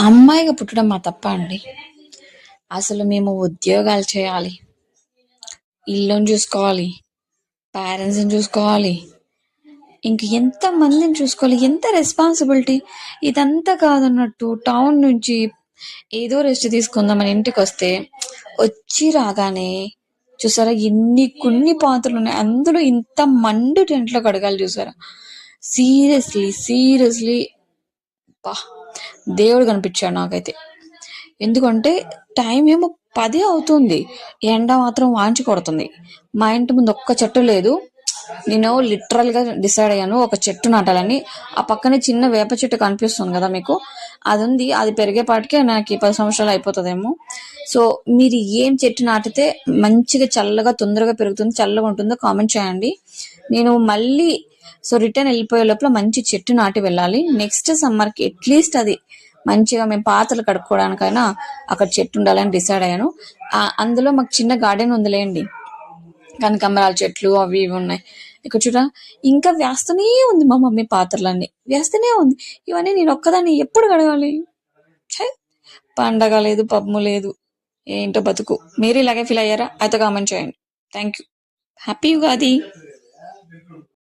అమ్మాయిగా పుట్టడం మా తప్ప అండి? అసలు మేము ఉద్యోగాలు చేయాలి, ఇల్లుని చూసుకోవాలి, పేరెంట్స్ని చూసుకోవాలి, ఇంక ఎంత మందిని చూసుకోవాలి, ఎంత రెస్పాన్సిబిలిటీ. ఇదంతా కాదన్నట్టు టౌన్ నుంచి ఏదో రెస్ట్ తీసుకుందామని ఇంటికి వస్తే వచ్చి రాగానే చూసారా ఎన్ని కొన్ని పాత్రలు ఉన్నాయి, అందులో ఇంత మండు టెంట్లో కడగాలి చూసారా. సీరియస్లీ బా దేవుడు కనిపించాడు నాకైతే. ఎందుకంటే టైం ఏమో 10 అవుతుంది, ఎండ మాత్రం వాంచి కొడుతుంది. మా ఇంటి ముందు ఒక్క చెట్టు లేదు. నేను లిటరల్గా డిసైడ్ అయ్యాను ఒక చెట్టు నాటాలని. ఆ పక్కనే చిన్న వేప చెట్టు కనిపిస్తుంది కదా మీకు, అది ఉంది. అది పెరిగేపాటికే నాకు 10 సంవత్సరాలు అయిపోతుందేమో. సో మీరు ఏం చెట్టు నాటితే మంచిగా చల్లగా తొందరగా పెరుగుతుంది, చల్లగా ఉంటుందో కామెంట్ చేయండి. నేను మళ్ళీ రిటర్న్ వెళ్ళిపోయే లోపల మంచి చెట్టు నాటి వెళ్ళాలి. నెక్స్ట్ సమ్మర్కి అట్లీస్ట్ అది మంచిగా మేము పాత్రలు కడుక్కోవడానికైనా అక్కడ చెట్టు ఉండాలని డిసైడ్ అయ్యాను. అందులో మాకు చిన్న గార్డెన్ ఉందిలేండి, కనకాంబరాల చెట్లు అవి ఇవి ఉన్నాయి. ఇక్కడ చూడ ఇంకా వేస్తూనే ఉంది మా మమ్మీ, పాత్రలన్నీ వేస్తూనే ఉంది. ఇవన్నీ నేను ఒక్కదాన్ని ఎప్పుడు కడగాలి? పండగ లేదు, పబ్బు లేదు, ఏంటో బతుకు. మీరు ఇలాగే ఫీల్ అయ్యారా? అయితే కామెంట్ చేయండి. Thank you. హ్యాపీ ఉగాది.